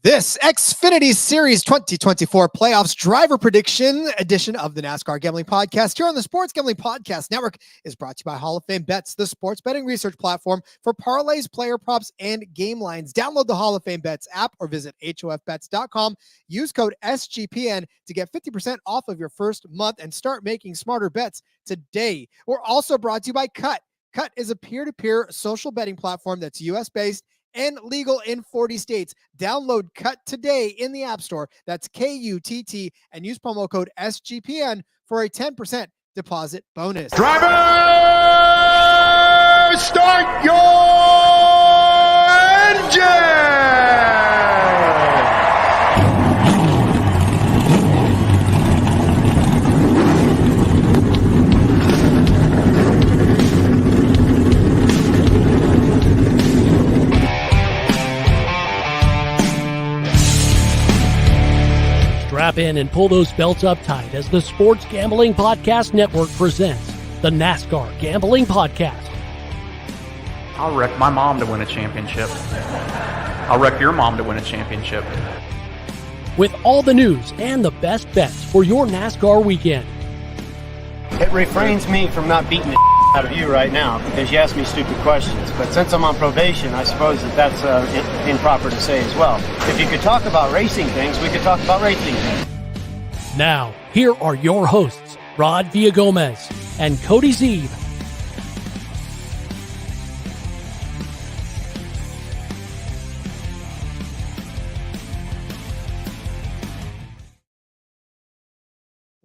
This Xfinity Series 2024 Playoffs Driver Prediction edition of the NASCAR Gambling Podcast here on the Sports Gambling Podcast Network is brought to you by Hall of Fame Bets, the sports betting research platform for parlays, player props, and game lines. Download the Hall of Fame Bets app or visit hofbets.com. Use code SGPN to get 50% off of your first month and start making smarter bets today. We're also brought to you by KUTT. KUTT is a peer-to-peer social betting platform that's U.S.-based and legal in 40 states. Download KUTT today in the App Store. That's KUTT, and use promo code SGPN for a 10% deposit bonus. Driver, start your engine! Strap in and pull those belts up tight as the Sports Gambling Podcast Network presents the NASCAR Gambling Podcast. I'll wreck my mom to win a championship. I'll wreck your mom to win a championship. With all the news and the best bets for your NASCAR weekend. It refrains me from not beating the out of you right now because you ask me stupid questions. But since I'm on probation, I suppose that's improper to say as well. If you could talk about racing things, we could talk about racing things. Now, here are your hosts, Rod Villagomez and Cody Zeeb.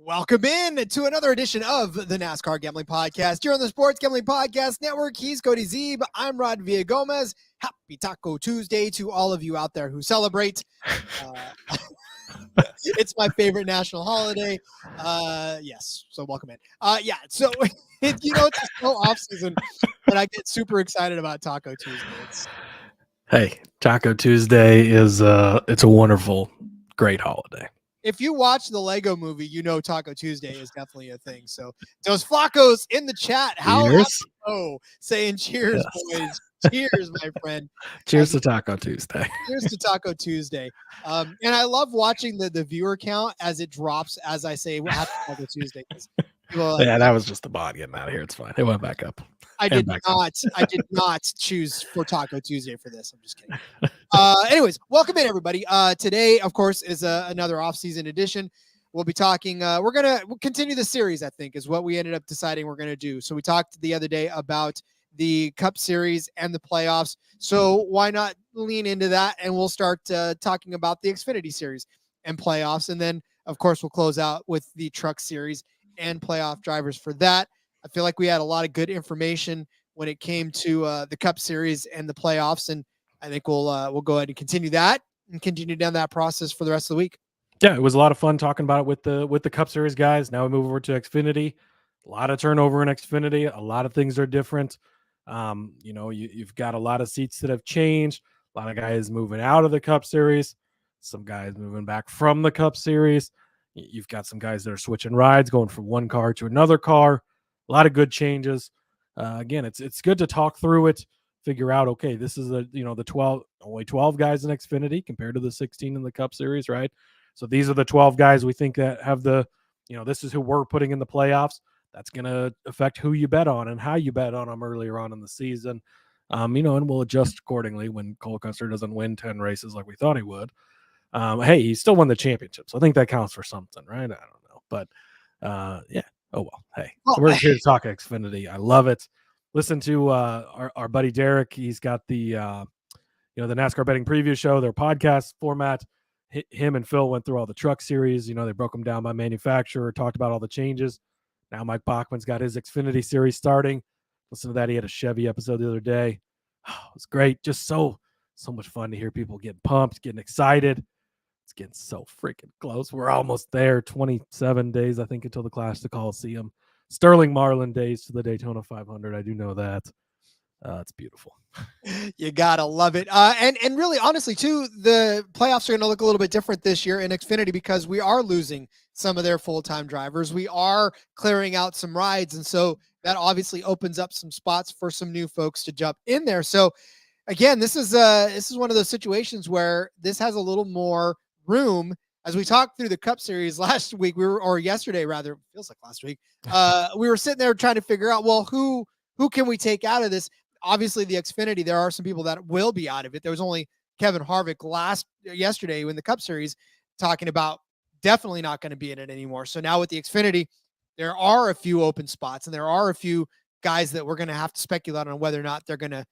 Welcome in to another edition of the NASCAR Gambling Podcast. Here on the Sports Gambling Podcast Network, he's Cody Zeeb. I'm Rod Villagomez. Happy Taco Tuesday to all of you out there who celebrate. It's my favorite national holiday. Yes, so welcome in. So it's still off season, but I get super excited about Taco Tuesday. Hey, Taco Tuesday is it's a wonderful, great holiday. If you watch the Lego movie, you know Taco Tuesday is definitely a thing. So those Flacos in the chat, saying cheers, boys. Cheers, my friend. Cheers to Taco Tuesday. Cheers to Taco Tuesday. And I love watching the viewer count as it drops as I say happy Taco Tuesday. Yeah, that was just the bot getting out of here. It's fine. It went back up. I did not choose for Taco Tuesday for this. I'm just kidding. Anyways, welcome in, everybody. Today, of course, is another off-season edition. We'll be talking. We'll continue the series, I think, is what we ended up deciding we're going to do. So we talked the other day about the Cup Series and the playoffs. So why not lean into that? And we'll start talking about the Xfinity Series and playoffs. And then, of course, we'll close out with the Truck Series and playoff drivers for that. I feel like we had a lot of good information when it came to the Cup Series and the playoffs, and I think we'll go ahead and continue that and continue down that process for the rest of the week. Yeah, it was a lot of fun talking about it with the Cup Series guys. Now we move over to Xfinity. A lot of turnover in Xfinity. A lot of things are different. You've got a lot of seats that have changed. A lot of guys moving out of the Cup Series. Some guys moving back from the Cup Series. You've got some guys that are switching rides, going from one car to another car. A lot of good changes. Again, it's good to talk through it, figure out, okay, this is only 12 guys in Xfinity compared to the 16 in the Cup Series, right? So these are the 12 guys we think that have this is who we're putting in the playoffs. That's going to affect who you bet on and how you bet on them earlier on in the season. And we'll adjust accordingly when Cole Custer doesn't win 10 races like we thought he would. Hey, he still won the championship, so I think that counts for something, right? I don't know, but yeah. Oh, well, hey, we're here to talk Xfinity. I love it. Listen to our buddy Derek. He's got the NASCAR Betting Preview Show, their podcast format. Him and Phil went through all the Truck Series. They broke them down by manufacturer, talked about all the changes. Now Mike Bachman's got his Xfinity Series starting. Listen to that. He had a Chevy episode the other day. Oh, it was great. Just so much fun to hear people getting pumped, getting excited. It's getting so freaking close. We're almost there. 27 days, I think, until the Clash of the Coliseum. Sterling Marlin days to the Daytona 500. I do know that. It's beautiful. You gotta love it. And really, honestly, too, the playoffs are going to look a little bit different this year in Xfinity because we are losing some of their full-time drivers. We are clearing out some rides, and so that obviously opens up some spots for some new folks to jump in there. So again, this is one of those situations where this has a little more room. As we talked through the Cup Series last week, or yesterday rather, feels like last week. We were sitting there trying to figure out, well, who can we take out of this? Obviously, the Xfinity, there are some people that will be out of it. There was only Kevin Harvick yesterday in the Cup Series talking about definitely not going to be in it anymore. So now with the Xfinity, there are a few open spots, and there are a few guys that we're going to have to speculate on whether or not they're going to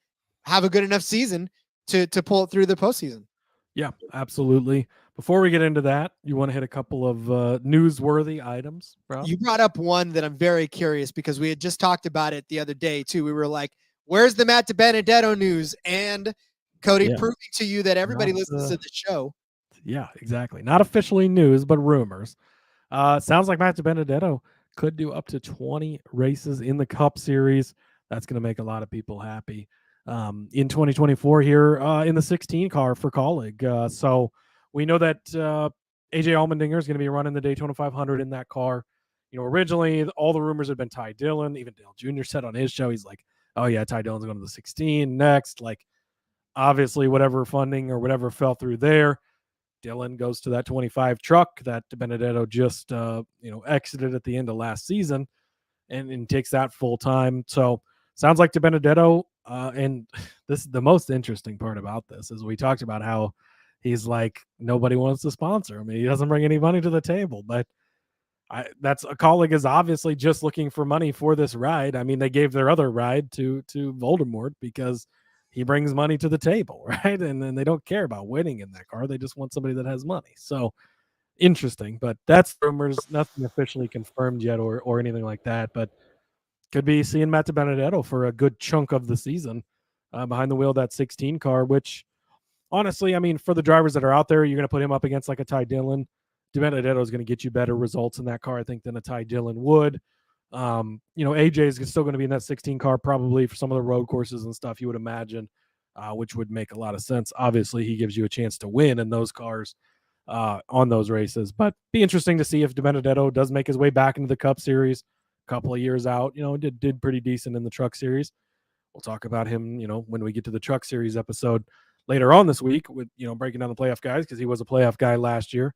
have a good enough season to pull it through the postseason. Yeah, absolutely. Before we get into that, you want to hit a couple of newsworthy items, Rob? You brought up one that I'm very curious because we had just talked about it the other day too. We were like, where's the Matt DiBenedetto news? And Cody, proving to you that everybody listens to the show. Yeah, exactly. Not officially news, but rumors. Sounds like Matt DiBenedetto could do up to 20 races in the Cup Series. That's going to make a lot of people happy. In 2024 here in the 16 car for Colleague. So we know that AJ Allmendinger is going to be running the Daytona 500 in that car. You know, originally all the rumors had been Ty Dillon. Even Dale Jr. said on his show, he's like, oh yeah, Ty Dillon's going to the 16 next. Like, obviously whatever funding or whatever fell through there, Dillon goes to that 25 truck that DiBenedetto just exited at the end of last season and takes that full time. So sounds like DiBenedetto, and this is the most interesting part about this, is we talked about how he's like, nobody wants to sponsor him. He doesn't bring any money to the table, but that's a Colleague is obviously just looking for money for this ride. I mean, they gave their other ride to Voldemort because he brings money to the table, right? And then they don't care about winning in that car. They just want somebody that has money. So interesting, but that's rumors, nothing officially confirmed yet or anything like that. But could be seeing Matt DiBenedetto for a good chunk of the season behind the wheel of that 16 car, which honestly, I mean, for the drivers that are out there, you're going to put him up against like a Ty Dillon. DiBenedetto is going to get you better results in that car, I think, than a Ty Dillon would. AJ is still going to be in that 16 car probably for some of the road courses and stuff, you would imagine, which would make a lot of sense. Obviously, he gives you a chance to win in those cars on those races, but be interesting to see if DiBenedetto does make his way back into the Cup Series a couple of years out. Did pretty decent in the Truck Series. We'll talk about him, when we get to the Truck Series episode later on this week with, breaking down the playoff guys, because he was a playoff guy last year.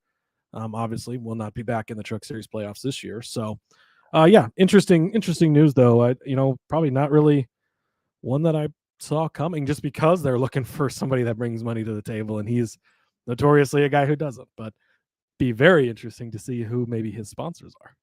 Obviously will not be back in the Truck Series playoffs this year. So, interesting news though. Probably not really one that I saw coming just because they're looking for somebody that brings money to the table, and he's notoriously a guy who doesn't. But be very interesting to see who maybe his sponsors are.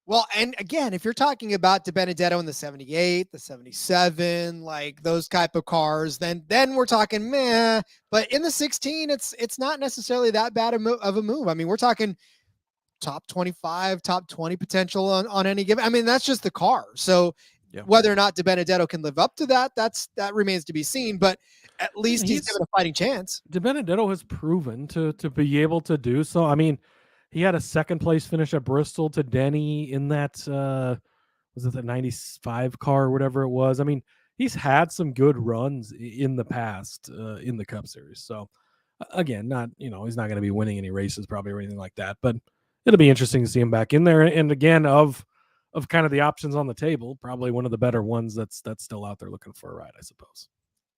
Well, and again, if you're talking about DiBenedetto in the 78, the 77, like those type of cars, then we're talking meh. But in the 16, it's not necessarily that bad of a move. I mean, we're talking top 25, top 20 potential on any given. I mean, that's just the car. So whether or not DiBenedetto can live up to that remains to be seen. But at least he's given a fighting chance. DiBenedetto has proven to be able to do so. I mean, he had a second place finish at Bristol to Denny in that, was it the 95 car or whatever it was? I mean, he's had some good runs in the past in the Cup Series. So again, not, he's not going to be winning any races probably or anything like that, but it'll be interesting to see him back in there. And again, of kind of the options on the table, probably one of the better ones that's still out there looking for a ride, I suppose.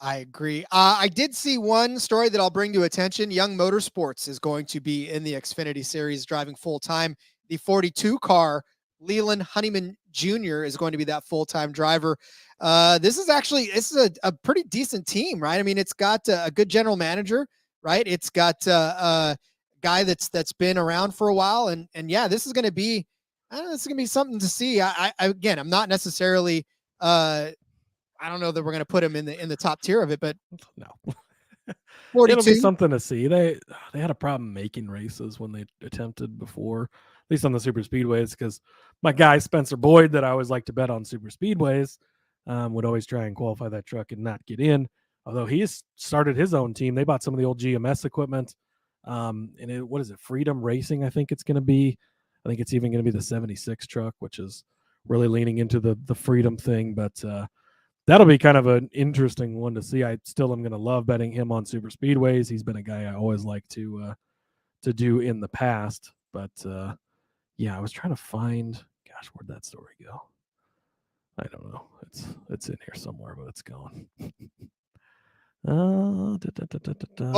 I agree. I did see one story that I'll bring to attention. Young Motorsports is going to be in the Xfinity Series driving full-time. The 42 car, Leland Honeyman Jr. is going to be that full-time driver. This is a pretty decent team, right? I mean, it's got a good general manager, right? It's got a guy that's been around for a while. And yeah, this is going to be something to see. Again, I'm not necessarily, I don't know that we're going to put him in the top tier of it, but no, 42. It'll be something to see. They had a problem making races when they attempted before, at least on the super speedways, because my guy Spencer Boyd, that I always like to bet on super speedways, would always try and qualify that truck and not get in. Although he's started his own team, they bought some of the old GMS equipment. What is it? Freedom Racing, I think it's going to be. I think it's even going to be the 76 truck, which is really leaning into the Freedom thing, but. That'll be kind of an interesting one to see. I still am going to love betting him on super speedways. He's been a guy I always like to do in the past. But I was trying to find. Gosh, where'd that story go? I don't know. It's in here somewhere, but it's gone. Well,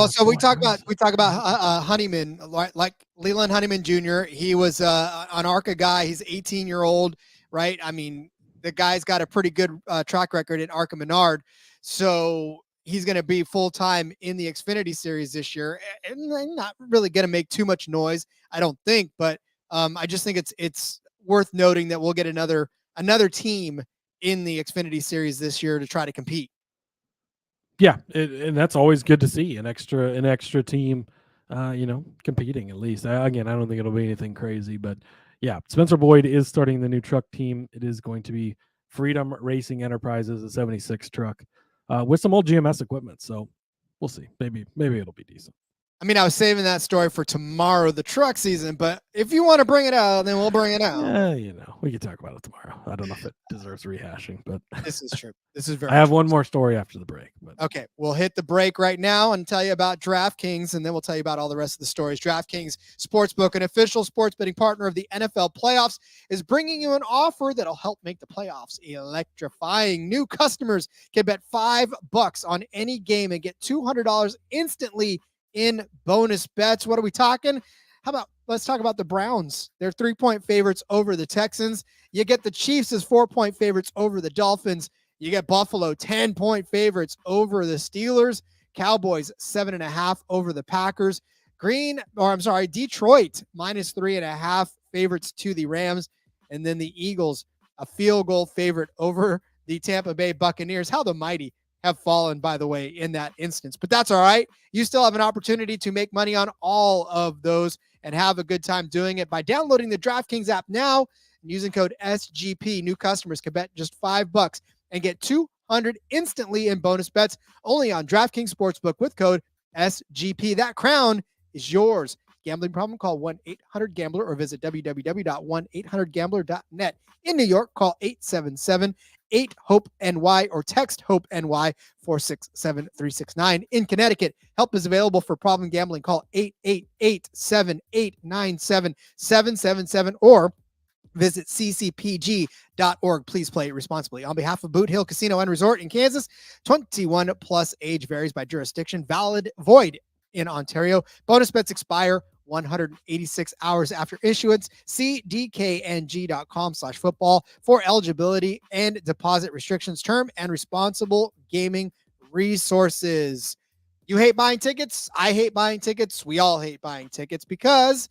so we talk about Honeyman, like Leland Honeyman Jr. He was an ARCA guy. He's 18-year-old, right? I mean, the guy's got a pretty good track record in ARCA Menard, so he's going to be full-time in the Xfinity Series this year, and they're not really going to make too much noise, I don't think, but I just think it's worth noting that we'll get another team in the Xfinity Series this year to try to compete. Yeah, and that's always good to see an extra team, competing at least. Again, I don't think it'll be anything crazy, but yeah, Spencer Boyd is starting the new truck team. It is going to be Freedom Racing Enterprises, a 76 truck, with some old GMS equipment. So we'll see. Maybe it'll be decent. I mean, I was saving that story for tomorrow, the truck season, but if you want to bring it out, then we'll bring it out. We can talk about it tomorrow. I don't know if it deserves rehashing, but this is true. This is very I have true. one more story after the break. But okay, we'll hit the break right now and tell you about DraftKings, and then we'll tell you about all the rest of the stories. DraftKings Sportsbook, an official sports betting partner of the NFL Playoffs, is bringing you an offer that'll help make the playoffs electrifying. New customers can bet $5 on any game and get $200 instantly in bonus bets. What are we talking? Let's talk about the Browns. They're 3-point favorites over the Texans. You get the Chiefs as 4-point favorites over the Dolphins. You get Buffalo 10-point favorites over the Steelers. Cowboys 7.5 over the Packers. Detroit -3.5 favorites to the Rams. And then the Eagles, a field goal favorite over the Tampa Bay Buccaneers. How the mighty have fallen, by the way, in that instance. But that's all right. You still have an opportunity to make money on all of those and have a good time doing it by downloading the DraftKings app now and using code SGP. New customers can bet just $5 and get $200 instantly in bonus bets only on DraftKings Sportsbook with code SGP. That crown is yours. Gambling problem? Call 1-800-GAMBLER or visit www.1800gambler.net. In New York, call 877-8-HOPE-NY or text HOPE-NY 467-369. In Connecticut, help is available for problem gambling. Call 888-7897-777 or visit ccpg.org. Please play responsibly. On behalf of Boot Hill Casino and Resort in Kansas, 21 plus, age varies by jurisdiction, void in Ontario. Bonus bets expire 186 hours after issuance. See dkng.com/football for eligibility and deposit restrictions, term and responsible gaming resources. You hate buying tickets? I hate buying tickets. We all hate buying tickets because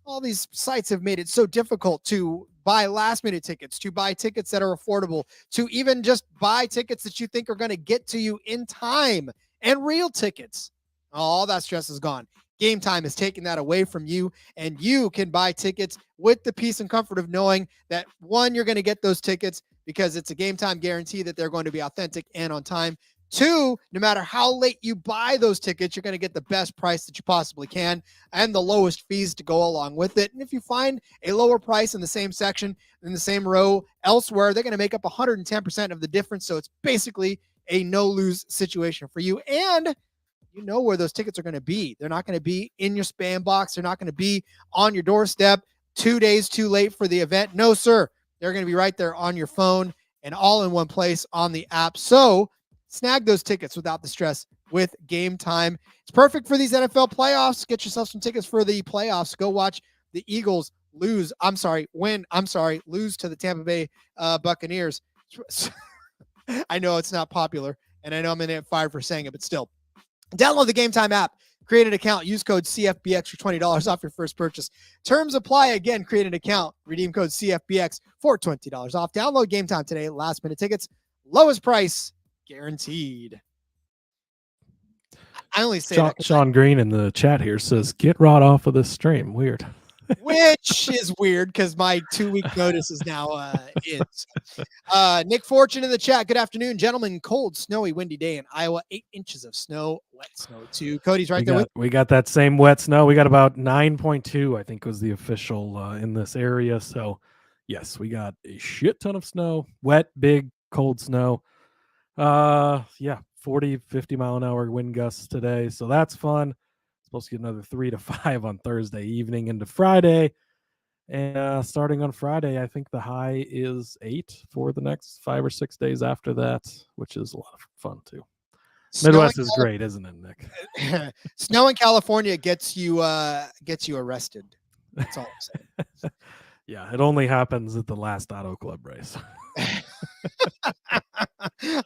all these sites have made it so difficult to buy last-minute tickets, to buy tickets that are affordable, to even just buy tickets that you think are going to get to you in time, and real tickets. All that stress is gone. Gametime has taken that away from you, and you can buy tickets with the peace and comfort of knowing that, one, you're going to get those tickets because it's a Gametime guarantee that they're going to be authentic and on time. Two, no matter how late you buy those tickets, you're going to get the best price that you possibly can and the lowest fees to go along with it. And if you find a lower price in the same section, in the same row elsewhere, they're going to make up 110% of the difference. So it's basically a no-lose situation for you. And you know where those tickets are going to be. They're not going to be in your spam box. They're not going to be on your doorstep 2 days too late for the event. No, sir. They're going to be right there on your phone and all in one place on the app. So snag those tickets without the stress with Gametime. It's perfect for these NFL playoffs. Get yourself some tickets for the playoffs. Go watch the Eagles lose to the Tampa Bay Buccaneers. I know it's not popular, and I know I'm going to get fired for saying it, but still. Download the Gametime app, create an account, use code CFBX for $20 off your first purchase. Terms apply. Again, create an account, redeem code CFBX for $20 off. Download Gametime today. Last minute tickets, lowest price guaranteed. I only say that. Sean Green in the chat here says, "Get Rod off of this stream." Weird. Which is weird because my 2-week notice is now in. Nick Fortune in the chat. Good afternoon, gentlemen. Cold, snowy, windy day in Iowa. 8 inches of snow, wet snow too. Cody's right there. We got that same wet snow. We got about 9.2, I think, was the official in this area. So, yes, we got a shit ton of snow. Wet, big, cold snow. 40, 50 mile an hour wind gusts today. So that's fun. Supposed to get another 3 to 5 on Thursday evening into Friday. And starting on Friday, I think the high is 8 for the next 5 or 6 days after that, which is a lot of fun too. Midwest is great, isn't it, Nick? Snow in California gets you arrested. That's all I'm saying. Yeah, it only happens at the last Auto Club race.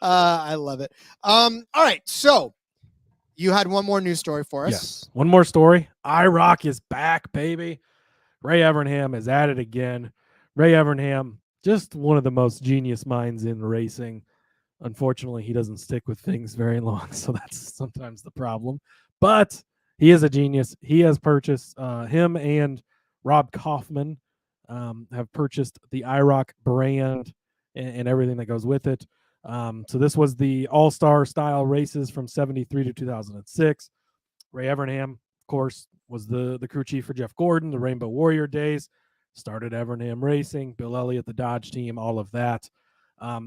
I love it. All right, so you had one more news story for us. Yes, one more story. IROC is back, baby. Ray Evernham is at it again. Ray Evernham, just one of the most genius minds in racing. Unfortunately, he doesn't stick with things very long, so that's sometimes the problem. But he is a genius. He has purchased, him and Rob Kaufman have purchased the IROC brand and everything that goes with it. So this was the all-star style races from 73 to 2006. Ray Evernham, of course, was the crew chief for Jeff Gordon, the Rainbow Warrior days, started Evernham Racing, Bill Elliott, the Dodge team, all of that.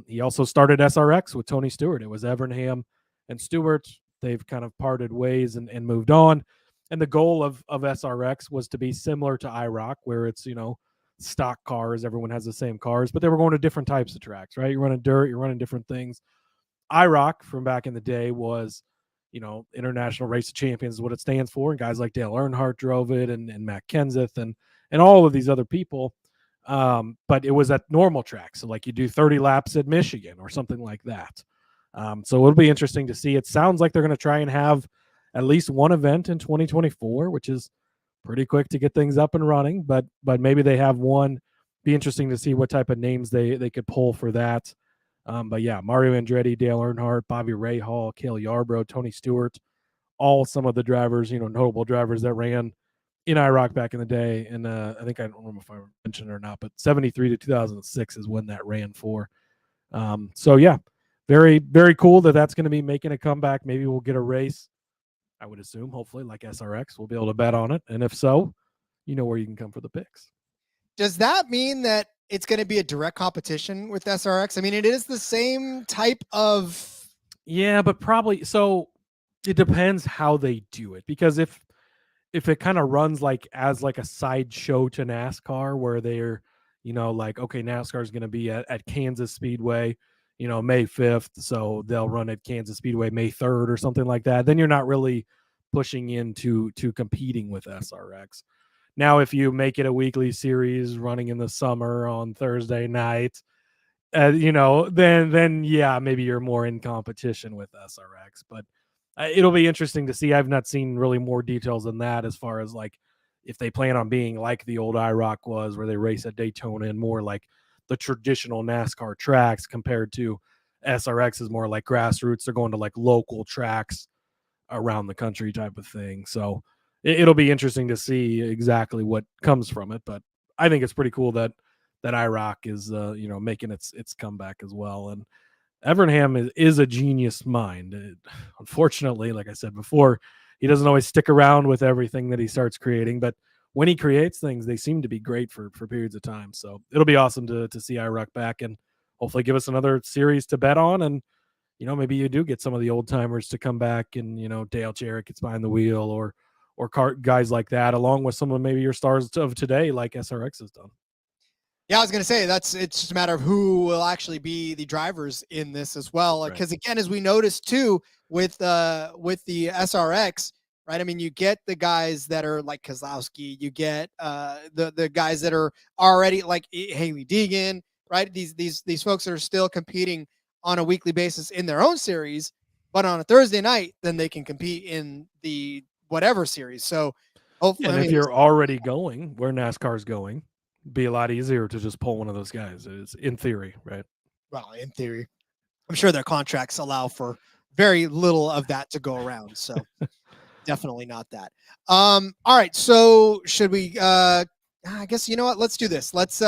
He also started SRX with Tony Stewart. It was Evernham and Stewart. They've kind of parted ways and moved on. And the goal of SRX was to be similar to IROC, where it's, stock cars. Everyone has the same cars, but they were going to different types of tracks, right? You're running dirt, you're running different things. IROC from back in the day was, International Race of Champions is what it stands for. And guys like Dale Earnhardt drove it and Matt Kenseth and all of these other people. But it was at normal tracks. So like you do 30 laps at Michigan or something like that. So it'll be interesting to see. It sounds like they're going to try and have at least one event in 2024, which is pretty quick to get things up and running, but maybe they have one. Be interesting to see what type of names they could pull for that. But yeah, Mario Andretti, Dale Earnhardt, Bobby Rahal, Cale Yarbrough, Tony Stewart, all some of the drivers, notable drivers that ran in IROC back in the day. And I think, I don't remember if I mentioned it or not, but 73 to 2006 is when that ran for. So yeah, very, very cool that's going to be making a comeback. Maybe we'll get a race, I would assume, hopefully, like SRX. We'll be able to bet on it. And if so, you know where you can come for the picks. Does that mean that it's going to be a direct competition with SRX? I mean, it is the same type of... Yeah, but probably... So it depends how they do it. Because if it kind of runs as a side show to NASCAR, where they're, okay, NASCAR is going to be at Kansas Speedway, May 5th. So they'll run at Kansas Speedway May 3rd or something like that. Then you're not really pushing into competing with SRX. Now, if you make it a weekly series running in the summer on Thursday night, then yeah, maybe you're more in competition with SRX. But it'll be interesting to see. I've not seen really more details than that as far as if they plan on being like the old IROC was, where they race at Daytona and more like the traditional NASCAR tracks, compared to SRX is more like grassroots. They're going to local tracks around the country type of thing. So it'll be interesting to see exactly what comes from it. But I think it's pretty cool that IROC is, making its comeback as well. And Evernham is a genius mind. Unfortunately, like I said before, he doesn't always stick around with everything that he starts creating, but when he creates things, they seem to be great for periods of time. So it'll be awesome to see IROC back and hopefully give us another series to bet on. And, maybe you do get some of the old timers to come back and, Dale Jarrett gets behind the wheel or guys like that, along with some of maybe your stars of today, like SRX has done. Yeah, I was going to say it's just a matter of who will actually be the drivers in this as well. Because again, as we noticed too, with the SRX, right? I mean, you get the guys that are like Kozlowski, you get the guys that are already like Haley Deegan, right? These folks that are still competing on a weekly basis in their own series, but on a Thursday night, then they can compete in the whatever series. So hopefully, and if you're already going where NASCAR's going, be a lot easier to just pull one of those guys. It's in theory, right? Well, in theory, I'm sure their contracts allow for very little of that to go around. So definitely not that. All right. So should we, I guess, you know what, let's do this. Let's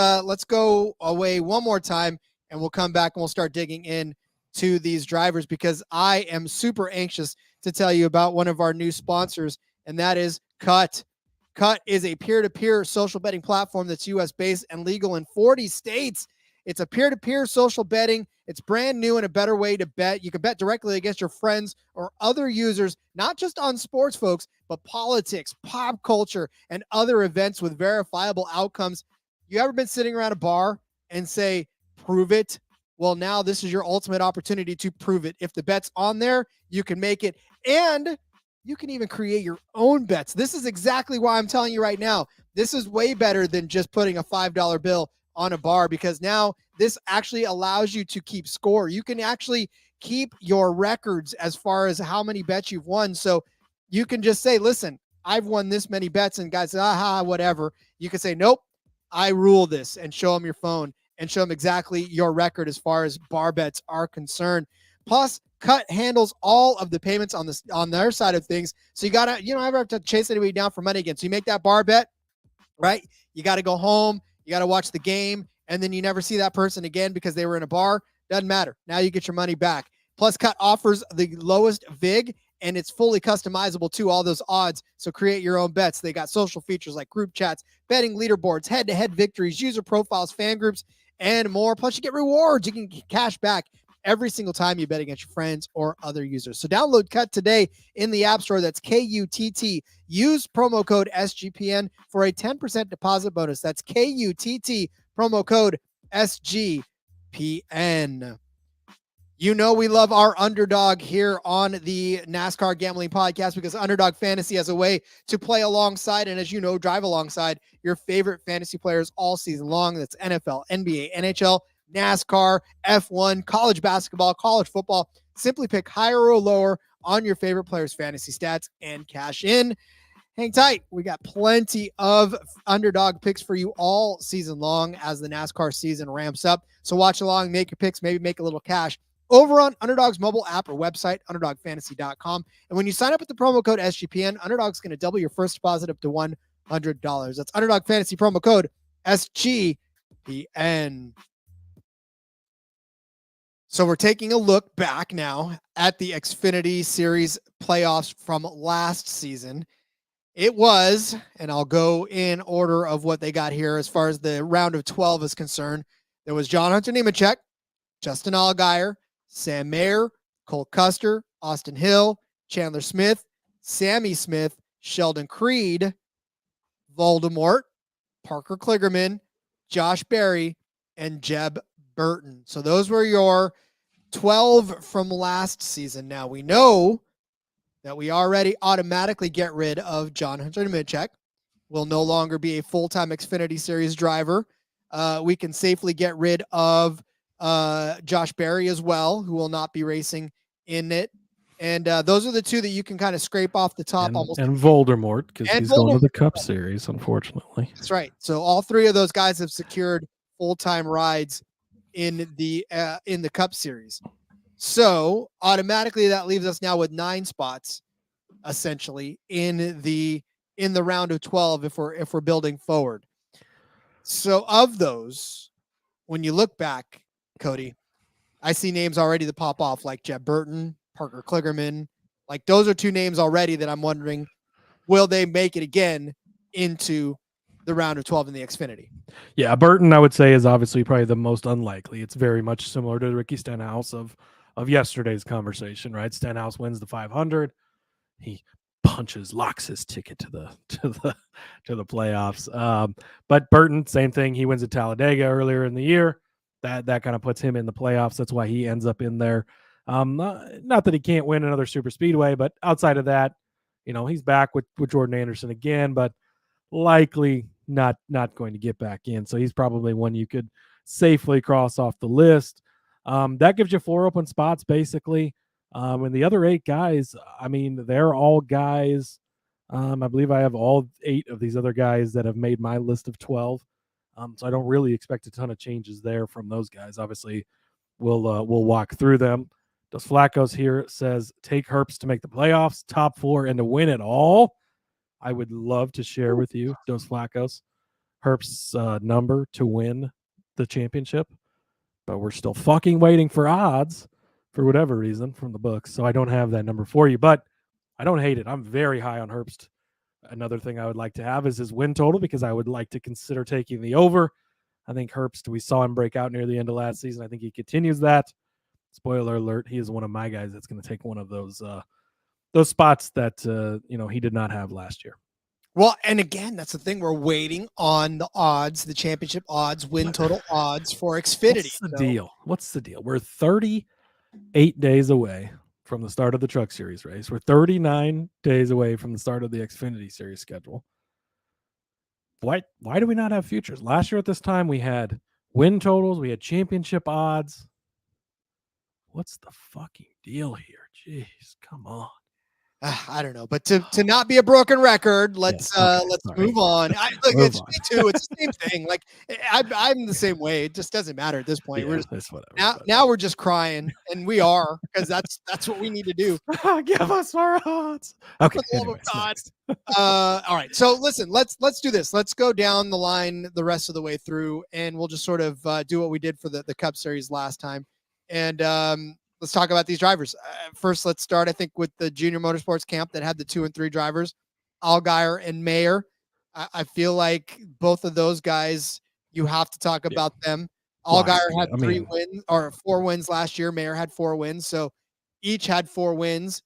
go away one more time and we'll come back and we'll start digging in to these drivers, because I am super anxious to tell you about one of our new sponsors, and that is KUTT. KUTT is a peer-to-peer social betting platform that's U.S.-based and legal in 40 states. It's a peer-to-peer social betting. It's brand new and a better way to bet. You can bet directly against your friends or other users, not just on sports, folks, but politics, pop culture, and other events with verifiable outcomes. You ever been sitting around a bar and say, prove it? Well, now this is your ultimate opportunity to prove it. If the bet's on there, you can make it, and you can even create your own bets. This is exactly why I'm telling you right now, this is way better than just putting a $5 bill on a bar, because now this actually allows you to keep score. You can actually keep your records as far as how many bets you've won. So you can just say, listen, I've won this many bets, and guys say, whatever. You can say, nope, I rule this, and show them your phone and show them exactly your record as far as bar bets are concerned. Plus, KUTT handles all of the payments on their side of things. So you don't ever have to chase anybody down for money again. So you make that bar bet, right? You got to go home. You got to watch the game, and then you never see that person again because they were in a bar. Doesn't matter. Now you get your money back. Plus, KUTT offers the lowest VIG, and it's fully customizable to all those odds. So create your own bets. They got social features like group chats, betting leaderboards, head-to-head victories, user profiles, fan groups, and more. Plus, you get rewards. You can get cash back every single time you bet against your friends or other users. So download KUTT today in the App Store. That's KUTT. Use promo code SGPN for a 10% deposit bonus. That's KUTT, promo code SGPN. You know we love our Underdog here on the NASCAR Gambling Podcast, because Underdog Fantasy has a way to play alongside and, as you know, drive alongside your favorite fantasy players all season long. That's NFL, NBA, NHL, NASCAR, F1, college basketball, college football. Simply pick higher or lower on your favorite players' fantasy stats and cash in. Hang tight. We got plenty of Underdog picks for you all season long as the NASCAR season ramps up. So watch along, make your picks, maybe make a little cash over on Underdog's mobile app or website, underdogfantasy.com. And when you sign up with the promo code SGPN, Underdog's going to double your first deposit up to $100. That's Underdog Fantasy promo code SGPN. So we're taking a look back now at the Xfinity Series playoffs from last season. It was, and I'll go in order of what they got here as far as the round of 12 is concerned. There was John Hunter Nemechek, Justin Allgaier, Sam Mayer, Cole Custer, Austin Hill, Chandler Smith, Sammy Smith, Sheldon Creed, Voldemort, Parker Kligerman, Josh Berry, and Jeb Burton. So those were your 12 from last season. Now we know that we already automatically get rid of John Hunter Nemechek. Will no longer be a full-time Xfinity Series driver. We can safely get rid of Josh Berry as well, who will not be racing in it. And those are the two that you can kind of scrape off the top. And Voldemort, because he's going to the Cup Series, unfortunately. That's right. So all three of those guys have secured full-time rides in the Cup Series. So automatically that leaves us now with 9 spots, essentially, in the round of 12 if we're building forward. So of those, when you look back, Cody, I see names already that pop off, like Jeb Burton, Parker Kligerman. Like, those are 2 names already that I'm wondering, will they make it again into the round of 12 in the Xfinity? Yeah, Burton, I would say, is obviously probably the most unlikely. It's very much similar to Ricky Stenhouse of yesterday's conversation, right? Stenhouse wins the 500. He locks his ticket to the playoffs. But Burton, same thing. He wins at Talladega earlier in the year. That kind of puts him in the playoffs. That's why he ends up in there. Not that he can't win another super speedway, but outside of that, he's back with Jordan Anderson again, but likely not going to get back in. So he's probably one you could safely cross off the list. That gives you 4 open spots, basically. And the other 8 guys, I mean, they're all guys. I believe I have all 8 of these other guys that have made my list of 12. So I don't really expect a ton of changes there from those guys. Obviously, we'll walk through them. Dos Flacos here says, take Herbst to make the playoffs, top 4, and to win it all. I would love to share with you, Dos Flacos, Herbst's number to win the championship. But we're still fucking waiting for odds for whatever reason from the books. So I don't have that number for you, but I don't hate it. I'm very high on Herbst. Another thing I would like to have is his win total, because I would like to consider taking the over. I think Herbst, we saw him break out near the end of last season. I think he continues that. Spoiler alert, he is one of my guys that's going to take one of those spots that he did not have last year. Well, and again, that's the thing. We're waiting on the odds, the championship odds, win total odds for Xfinity. What's the deal? What's the deal? We're 38 days away from the start of the Truck Series race. We're 39 days away from the start of the Xfinity Series schedule. Why do we not have futures? Last year at this time, we had win totals. We had championship odds. What's the fucking deal here? Jeez, come on. I don't know, but to not be a broken record, let's move on. It's me too. It's the same thing. Like I'm the same way. It just doesn't matter at this point. Yeah, we're just, now we're just crying, and we are, because that's what we need to do. Give us our odds. Okay. For the love of God. All right. So listen, let's do this. Let's go down the line the rest of the way through, and we'll just sort of do what we did for the Cup Series last time, and let's talk about these drivers. First, let's start, I think, with the Junior Motorsports camp that had the 2 and 3 drivers, Allgaier and Mayer. I feel like both of those guys, you have to talk about them. Allgaier had 3 wins or 4 wins last year. Mayer had 4 wins. So each had 4 wins.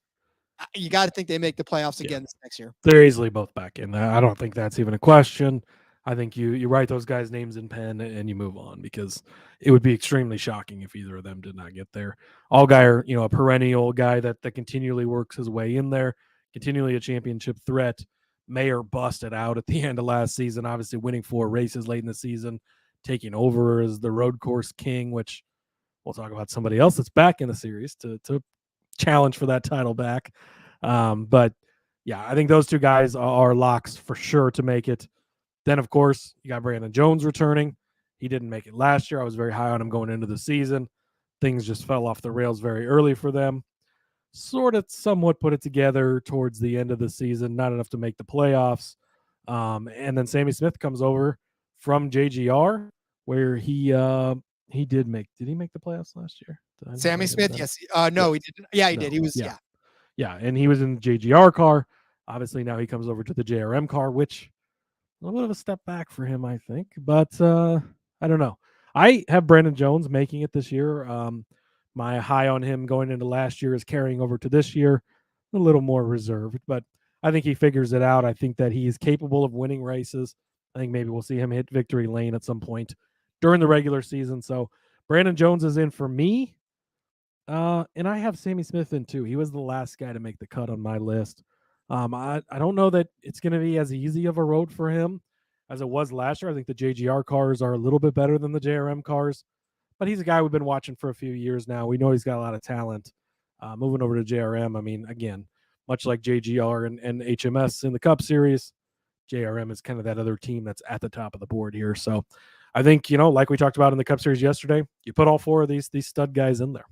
You got to think they make the playoffs again this next year. They're easily both back in. I don't think that's even a question. I think you write those guys' names in pen and you move on, because it would be extremely shocking if either of them did not get there. Allgaier, a perennial guy that continually works his way in there, continually a championship threat. Mayer busted out at the end of last season, obviously winning 4 races late in the season, taking over as the road course king, which we'll talk about somebody else that's back in the series to challenge for that title back. But yeah, I think those 2 guys are locks for sure to make it. Then, of course, you got Brandon Jones returning. He didn't make it last year. I was very high on him going into the season. Things just fell off the rails very early for them. Sort of somewhat put it together towards the end of the season, not enough to make the playoffs. And then Sammy Smith comes over from JGR, where he did he make the playoffs last year? Sammy Smith, yes. No, he didn't. Yeah, he did. He was, Yeah, and he was in the JGR car. Obviously, now he comes over to the JRM car, which a little bit of a step back for him, I think. But I don't know. I have Brandon Jones making it this year. My high on him going into last year is carrying over to this year, a little more reserved. But I think he figures it out. I think that he is capable of winning races. I think maybe we'll see him hit victory lane at some point during the regular season. So Brandon Jones is in for me. And I have Sammy Smith in too. He was the last guy to make the cut on my list. I don't know that it's going to be as easy of a road for him as it was last year. I think the JGR cars are a little bit better than the JRM cars, but he's a guy we've been watching for a few years now. We know he's got a lot of talent. Moving over to JRM, I mean, again, much like JGR and HMS in the Cup Series, JRM is kind of that other team that's at the top of the board here. So I think, like we talked about in the Cup Series yesterday, you put all 4 of these stud guys in there.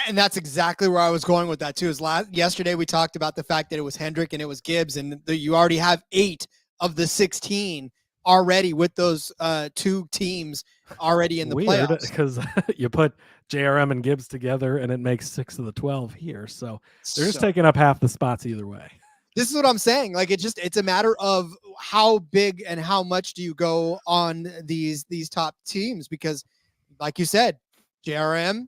And that's exactly where I was going with that too. Yesterday we talked about the fact that it was Hendrick and it was Gibbs, and you already have 8 of the 16 already with those 2 teams already in the playoffs. Because you put JRM and Gibbs together, and it makes 6 of the 12 here. So they're just taking up half the spots either way. This is what I'm saying. Like it's a matter of how big and how much do you go on these top teams, because, like you said, JRM,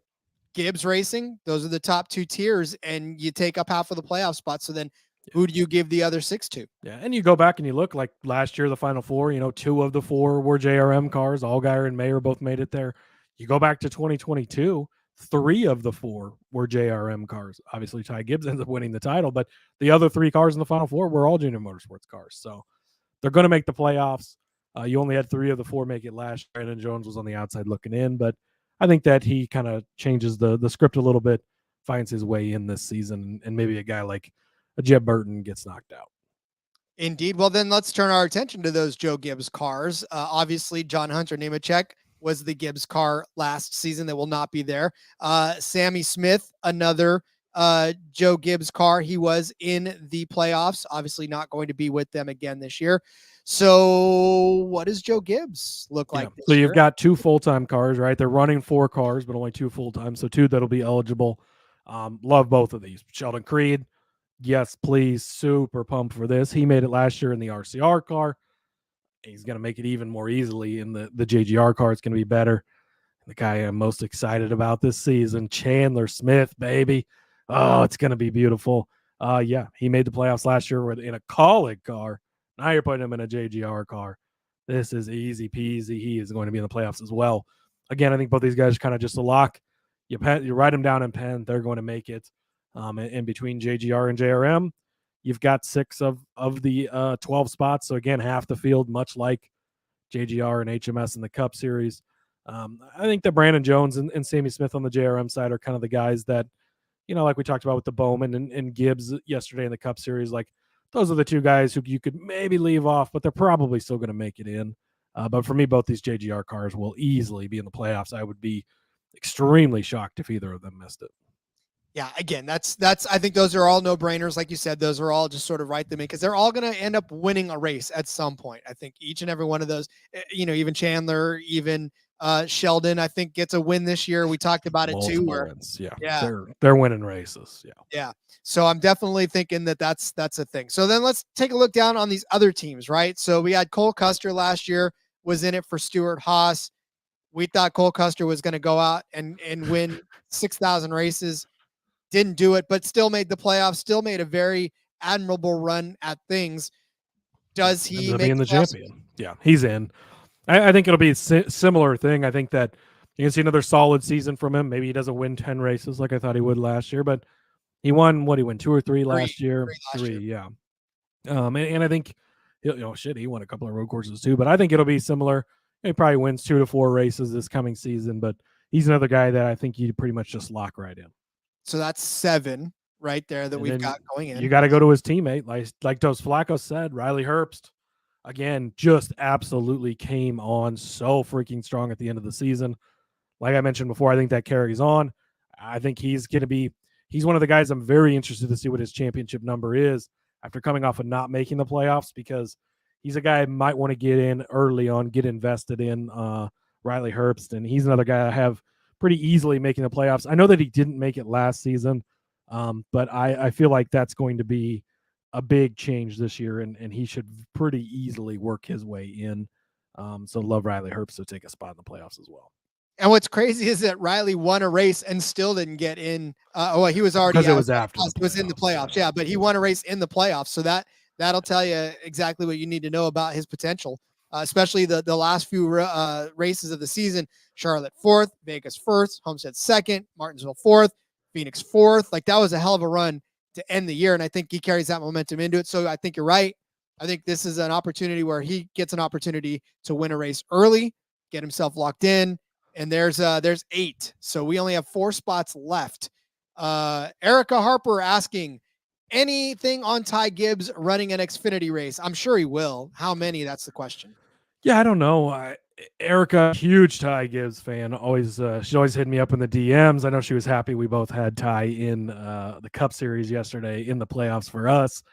Gibbs Racing, those are the top 2 tiers, and you take up half of the playoff spots. So then who do you give the other 6 to? Yeah, and you go back and you look, like last year, the Final 4, 2 of the 4 were JRM cars. Allgaier and Mayer both made it there. You go back to 2022, 3 of the 4 were JRM cars. Obviously, Ty Gibbs ends up winning the title, but the other 3 cars in the Final 4 were all Junior Motorsports cars. So they're going to make the playoffs. You only had 3 of the 4 make it last year. Brandon Jones was on the outside looking in, but I think that he kind of changes the script a little bit, finds his way in this season, and maybe a guy like a Jeb Burton gets knocked out. Indeed. Well, then let's turn our attention to those Joe Gibbs cars. Obviously, John Hunter Nemechek was the Gibbs car last season that will not be there. Sammy Smith, another Joe Gibbs car. He was in the playoffs, obviously not going to be with them again this year. So what does Joe Gibbs look like this year? You've got 2 full-time cars, right? They're running 4 cars, but only 2 full-time. So 2 that'll be eligible. Love both of these. Sheldon Creed, yes, please, super pumped for this. He made it last year in the RCR car. He's going to make it even more easily in the JGR car. It's going to be better. The guy I'm most excited about this season, Chandler Smith, baby. Oh, it's going to be beautiful. Yeah, he made the playoffs last year in a Colleague car. Now you're putting him in a JGR car. This is easy peasy. He is going to be in the playoffs as well. Again, I think both these guys are kind of just a lock. You write them down in pen. They're going to make it. In between JGR and JRM, you've got 6 of the 12 spots. So again, half the field, much like JGR and HMS in the Cup Series. I think that Brandon Jones and Sammy Smith on the JRM side are kind of the guys that, like we talked about with the Bowman and Gibbs yesterday in the Cup Series, like those are the 2 guys who you could maybe leave off, but they're probably still going to make it in. But for me, both these JGR cars will easily be in the playoffs. I would be extremely shocked if either of them missed it. Yeah, again, that's I think those are all no-brainers. Like you said, those are all just sort of write them in because they're all going to end up winning a race at some point. I think each and every one of those, even Chandler, even Sheldon, I think gets a win this year. We talked about it too. Wins. Yeah. They're winning races. Yeah. So I'm definitely thinking that's a thing. So then let's take a look down on these other teams, right? So we had Cole Custer last year was in it for Stuart Haas. We thought Cole Custer was going to go out and win 6,000 races. Didn't do it, but still made the playoffs, still made a very admirable run at things. Does he make the champion? Yeah, he's in. I think it'll be a similar thing. I think that you can see another solid season from him. Maybe he doesn't win 10 races like I thought he would last year, but he won, he won 2 or 3 last year? 3, yeah. And I think, he won a couple of road courses too, but I think it'll be similar. He probably wins 2 to 4 races this coming season, but he's another guy that I think you pretty much just lock right in. So that's 7 right there that we've got going in. You got to go to his teammate. Like Dos Flacco said, Riley Herbst, again, just absolutely came on so freaking strong at the end of the season. Like I mentioned before, I think that carries on. I think he's one of the guys I'm very interested to see what his championship number is after coming off of not making the playoffs, because he's a guy I might want to get in early on, get invested in Riley Herbst. And he's another guy I have pretty easily making the playoffs. I know that he didn't make it last season, but I feel like that's going to be a big change this year, and he should pretty easily work his way in. So love Riley Herbst to take a spot in the playoffs as well. And what's crazy is that Riley won a race and still didn't get in. He was already because it was after it was in the playoffs. Yeah, but he won a race in the playoffs, so that'll tell you exactly what you need to know about his potential. Especially the last few races of the season. Charlotte 4th, Vegas 1st, Homestead 2nd, Martinsville 4th, Phoenix 4th. Like, that was a hell of a run to end the year, and I think he carries that momentum into it. So I think you're right. I think this is an opportunity where he gets an opportunity to win a race early, get himself locked in, and there's 8. So we only have 4 spots left. Erica Harper asking, anything on Ty Gibbs running an Xfinity race? I'm sure he will. How many? That's the question. Yeah, I don't know. Erica, huge Ty Gibbs fan. She always hit me up in the DMs. I know she was happy we both had Ty in the Cup Series yesterday in the playoffs for us.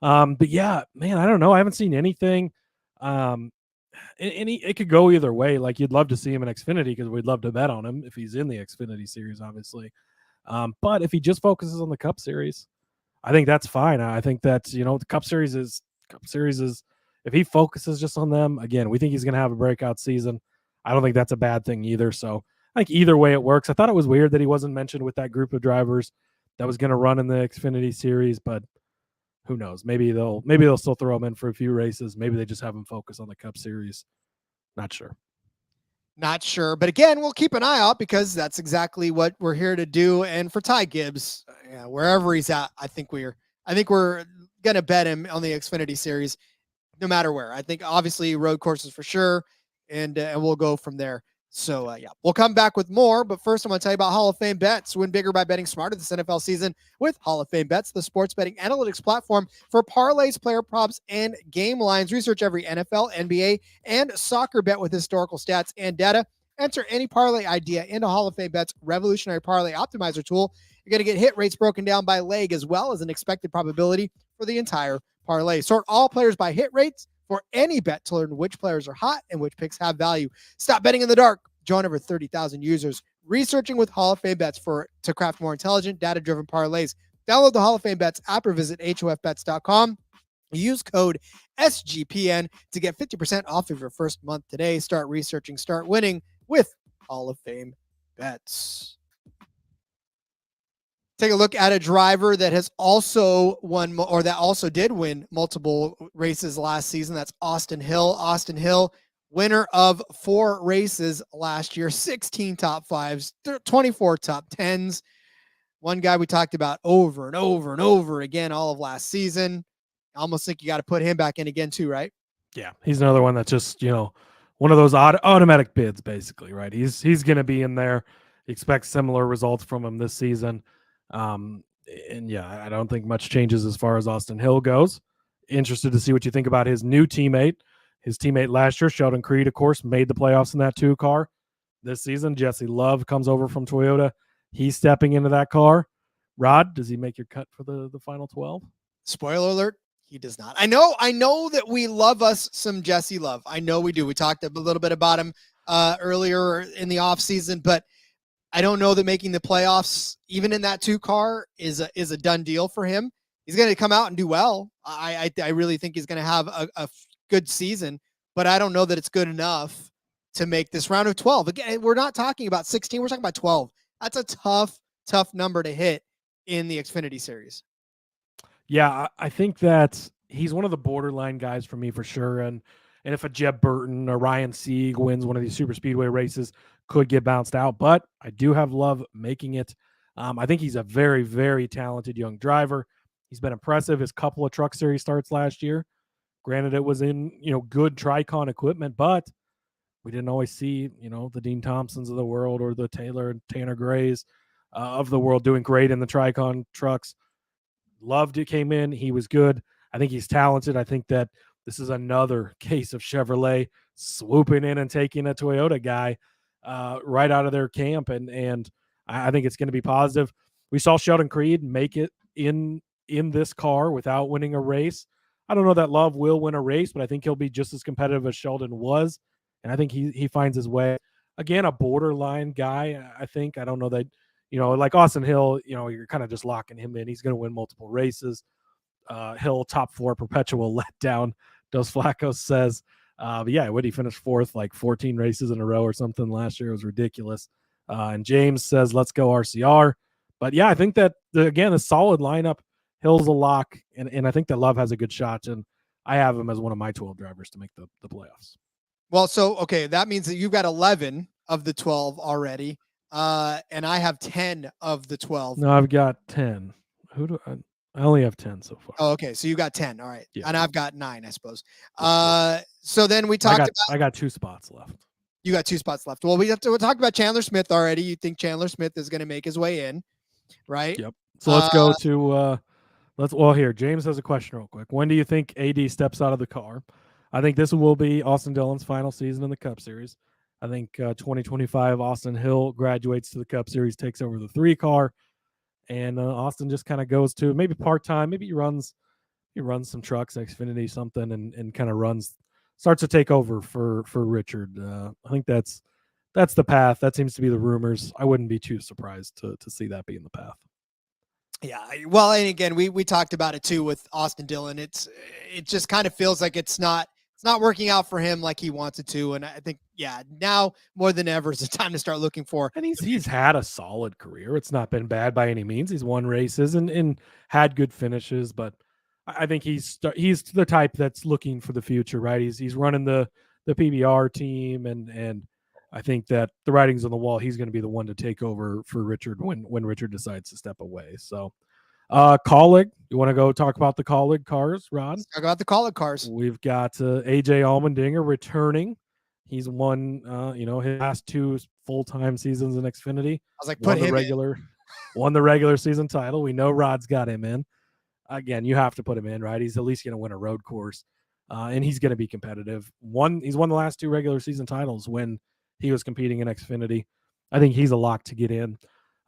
But yeah, man, I don't know. I haven't seen anything. It could go either way. Like, you'd love to see him in Xfinity because we'd love to bet on him if he's in the Xfinity Series, obviously. But if he just focuses on the Cup Series, I think that's fine. I think that, the Cup Series is, if he focuses just on them, again, we think he's going to have a breakout season. I don't think that's a bad thing either. So I think either way it works. I thought it was weird that he wasn't mentioned with that group of drivers that was going to run in the Xfinity Series, but who knows? Maybe they'll still throw him in for a few races. Maybe they just have him focus on the Cup Series. Not sure. But again, we'll keep an eye out because that's exactly what we're here to do. And for Ty Gibbs, wherever he's at, I think we're going to bet him on the Xfinity Series no matter where. I think obviously road courses for sure. And we'll go from there. So, we'll come back with more. But first, I'm going to tell you about Hall of Fame Bets. Win bigger by betting smarter this NFL season with Hall of Fame Bets, the sports betting analytics platform for parlays, player props, and game lines. Research every NFL, NBA, and soccer bet with historical stats and data. Enter any parlay idea into Hall of Fame Bets' revolutionary parlay optimizer tool. You're going to get hit rates broken down by leg as well as an expected probability for the entire parlay. Sort all players by hit rates for any bet to learn which players are hot and which picks have value. Stop betting in the dark. Join over 30,000 users researching with Hall of Fame Bets to craft more intelligent, data-driven parlays. Download the Hall of Fame Bets app or visit hofbets.com. Use code SGPN to get 50% off of your first month today. Start researching, start winning with Hall of Fame Bets. take a look at a driver that has also won, or that also did win multiple races last season. That's Austin Hill. Austin Hill, winner of 4 races last year, 16 top 5s, 24 top 10s. One guy we talked about over and over and over again all of last season. I almost think you got to put him back in again too, right? Yeah, he's another one that's just, one of those automatic bids, basically, right? He's going to be in there. Expect similar results from him this season. And yeah, I don't think much changes as far as Austin Hill goes. Interested to see what you think about his new teammate. His teammate last year, Sheldon Creed, of course, made the playoffs in that 2 car. This season, Jesse Love comes over from Toyota. He's stepping into that car. Rod, does he make your cut for the final 12? Spoiler alert, he does not. I know that we love us some Jesse Love. I know we do. We talked a little bit about him earlier in the offseason, but I don't know that making the playoffs, even in that 2 car, is a done deal for him. He's going to come out and do well. I really think he's going to have a good season, but I don't know that it's good enough to make this round of 12. Again, we're not talking about 16. We're talking about 12. That's a tough number to hit in the Xfinity Series. Yeah, I think that he's one of the borderline guys for me for sure. And if a Jeb Burton or Ryan Sieg wins one of these super speedway races, could get bounced out. But I do have Love making it. I think he's a very, very talented young driver. He's been impressive. His couple of Truck Series starts last year. Granted, it was in, good Tricon equipment, but we didn't always see, the Dean Thompsons of the world or the Tanner Grays of the world doing great in the Tricon trucks. Loved it, came in. He was good. I think he's talented. I think that this is another case of Chevrolet swooping in and taking a Toyota guy right out of their camp. And I think it's going to be positive. We saw Sheldon Creed make it in this car without winning a race. I don't know that Love will win a race, but I think he'll be just as competitive as Sheldon was. And I think he finds his way. Again, a borderline guy, I think. I don't know that, like Austin Hill, you're kind of just locking him in. He's going to win multiple races. Hill, top 4, perpetual letdown, Dos Flacos says. But yeah, he finished 4th, like 14 races in a row or something last year. It was ridiculous. And James says, let's go RCR. But yeah, I think that, a solid lineup. Hill's a lock, and I think that Love has a good shot, and I have him as one of my 12 drivers to make the playoffs. Well, so, okay, that means that you've got 11 of the 12 already, and I have 10 of the 12. No, I've got 10. I only have 10 so far. Oh, okay, so you got 10, all right. Yeah. And I've got 9, I suppose. So then we talked about... I got 2 spots left. You got 2 spots left. Well, we'll talk about Chandler Smith already. You think Chandler Smith is going to make his way in, right? Yep. So let's go to... here, James has a question real quick. When do you think AD steps out of the car? I think this will be Austin Dillon's final season in the Cup Series. I think 2025 Austin Hill graduates to the Cup Series, takes over the 3 car, and Austin just kind of goes to maybe part-time. Maybe he runs some trucks, Xfinity something, and kind of starts to take over for Richard. I think that's the path. That seems to be the rumors. I wouldn't be too surprised to see that being the path. Yeah, well, and again, we talked about it too with Austin Dillon. It just kind of feels like it's not working out for him like he wants it to, and I think now more than ever is the time to start looking for. And he's had a solid career. It's not been bad by any means. He's won races and had good finishes, but I think he's the type that's looking for the future, right? He's running the PBR team, and I think that the writing's on the wall. He's going to be the one to take over for Richard when Richard decides to step away. So, Colleague, you want to go talk about the Colleague cars, Rod? Let's talk about the Colleague cars. We've got AJ Allmendinger returning. He's won, his last 2 full-time seasons in Xfinity. I was like, won the regular season title. We know Rod's got him in. Again, you have to put him in, right? He's at least going to win a road course, and he's going to be competitive. He's won the last 2 regular season titles when he was competing in Xfinity. I think he's a lock to get in.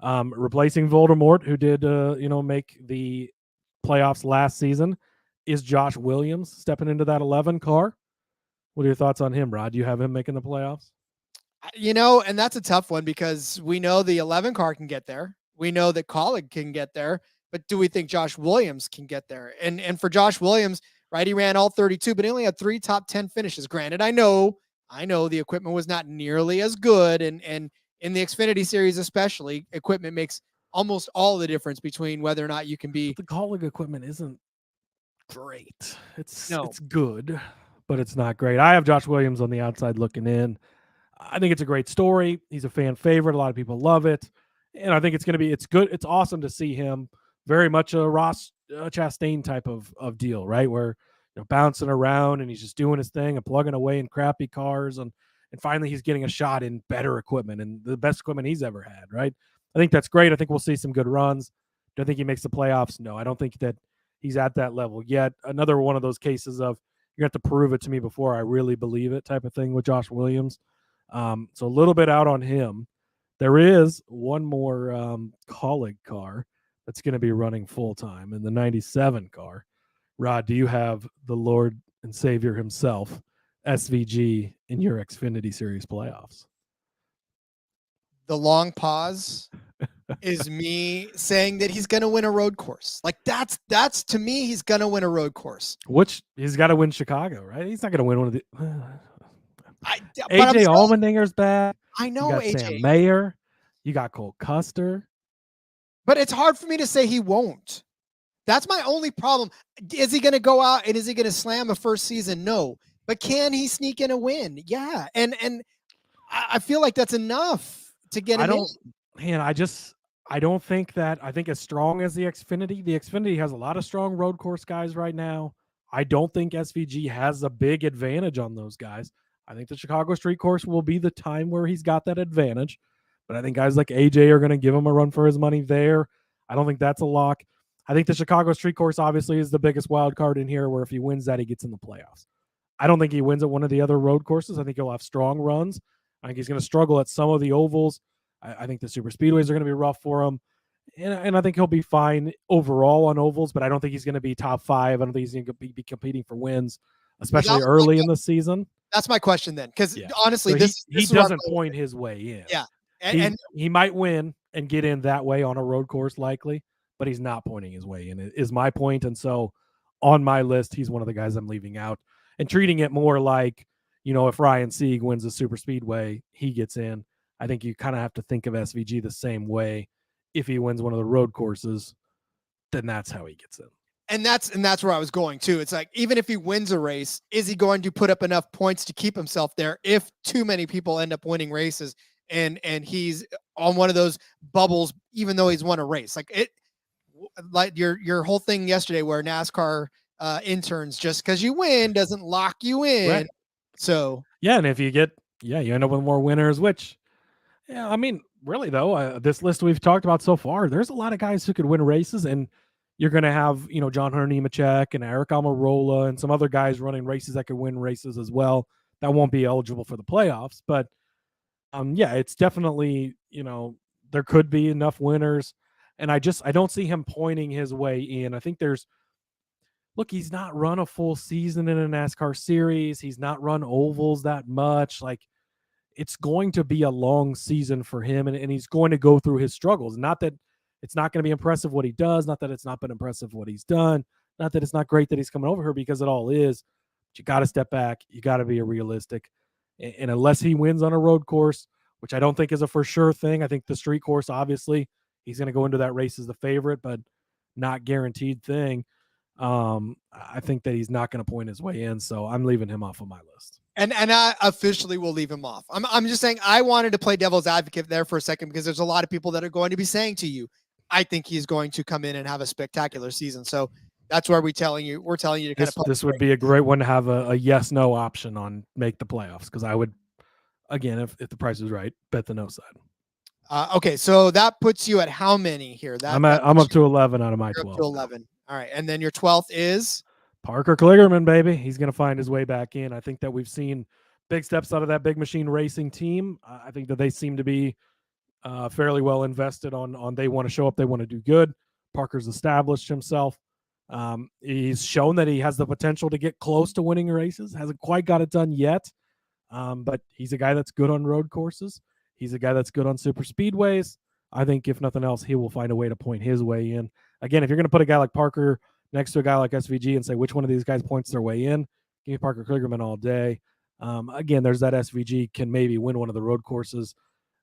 Replacing Voldemort, who did, make the playoffs last season, is Josh Williams stepping into that 11 car. What are your thoughts on him, Rod? Do you have him making the playoffs? And that's a tough one because we know the 11 car can get there. We know that Colleague can get there, but do we think Josh Williams can get there? And for Josh Williams, right, he ran all 32, but he only had 3 top 10 finishes. Granted, I know the equipment was not nearly as good, and in the Xfinity Series especially, equipment makes almost all the difference between whether or not you can be. The Kaulig equipment isn't great. It's No. it's good, but it's not great. I have Josh Williams on the outside looking in. I think it's a great story. He's a fan favorite. A lot of people love it. And I think it's good. It's awesome to see him, very much a Ross Chastain type of deal, right? Where, bouncing around and he's just doing his thing and plugging away in crappy cars. And finally he's getting a shot in better equipment and the best equipment he's ever had, right? I think that's great. I think we'll see some good runs. Do I think he makes the playoffs? No, I don't think that he's at that level yet. Another one of those cases of you have to prove it to me before I really believe it type of thing with Josh Williams. So a little bit out on him. There is one more Kaulig car that's going to be running full time in the 97 car. Rod, do you have the Lord and Savior himself, SVG, in your Xfinity Series playoffs? The long pause is me saying that he's going to win a road course. Like that's to me, he's going to win a road course. Which he's got to win Chicago, right? He's not going to win one of the. But AJ Allmendinger's back. I know you got AJ. Sam Mayer. You got Cole Custer. But it's hard for me to say he won't. That's my only problem. Is he going to go out and is he going to slam a first season? No. But can he sneak in a win? Yeah. And I feel like that's enough to get him in. Man, I don't think that. I think as strong as the Xfinity has a lot of strong road course guys right now. I don't think SVG has a big advantage on those guys. I think the Chicago street course will be the time where he's got that advantage. But I think guys like AJ are going to give him a run for his money there. I don't think that's a lock. I think the Chicago street course obviously is the biggest wild card in here, where if he wins that, he gets in the playoffs. I don't think he wins at one of the other road courses. I think he'll have strong runs. I think he's going to struggle at some of the ovals. I think the super speedways are going to be rough for him. And I think he'll be fine overall on ovals, but I don't think he's going to be top 5. I don't think he's going to be competing for wins, especially early in the season. That's my question then, because honestly, so he doesn't point his way in. Yeah. And he might win and get in that way on a road course likely, but he's not pointing his way in, is my point. And so on my list, he's one of the guys I'm leaving out and treating it more like, if Ryan Sieg wins a super speedway, he gets in. I think you kind of have to think of SVG the same way. If he wins one of the road courses, then that's how he gets in. And that's where I was going too. It's like, even if he wins a race, is he going to put up enough points to keep himself there if too many people end up winning races and he's on one of those bubbles, even though he's won a race? Like your whole thing yesterday where NASCAR interns, just because you win doesn't lock you in. Right. So yeah, and if you you end up with more winners, which I mean, really though, this list we've talked about so far, there's a lot of guys who could win races, and you're going to have, John Hunter Nemechek and Eric Almirola and some other guys running races that could win races as well that won't be eligible for the playoffs. But it's definitely, there could be enough winners. And I don't see him pointing his way in. I think he's not run a full season in a NASCAR series. He's not run ovals that much. Like, it's going to be a long season for him, and he's going to go through his struggles. Not that it's not going to be impressive what he does, not that it's not been impressive what he's done, not that it's not great that he's coming over here, because it all is. But you got to step back. You got to be realistic. And unless he wins on a road course, which I don't think is a for sure thing, I think the street course, obviously, he's going to go into that race as the favorite, but not guaranteed thing. I think that he's not going to point his way in, so I'm leaving him off of my list. And I officially will leave him off. I'm just saying, I wanted to play devil's advocate there for a second, because there's a lot of people that are going to be saying to you, I think he's going to come in and have a spectacular season. So that's where we're telling you to kind of. This would be a great one to have a yes/no option on make the playoffs, because I would, again, if the price is right, bet the no side. Okay, so that puts you at how many here? I'm up to 11 out of my 12. Up to 11. All right, and then your 12th is Parker Kligerman, baby. He's going to find his way back in. I think that we've seen big steps out of that Big Machine Racing team. I think that they seem to be fairly well invested on they want to show up, they want to do good. Parker's established himself. He's shown that he has the potential to get close to winning races. Hasn't quite got it done yet, but he's a guy that's good on road courses. He's a guy that's good on super speedways. I think if nothing else, he will find a way to point his way in. Again, if you're going to put a guy like Parker next to a guy like SVG and say which one of these guys points their way in, give me Parker Kligerman all day. Again, there's that SVG can maybe win one of the road courses.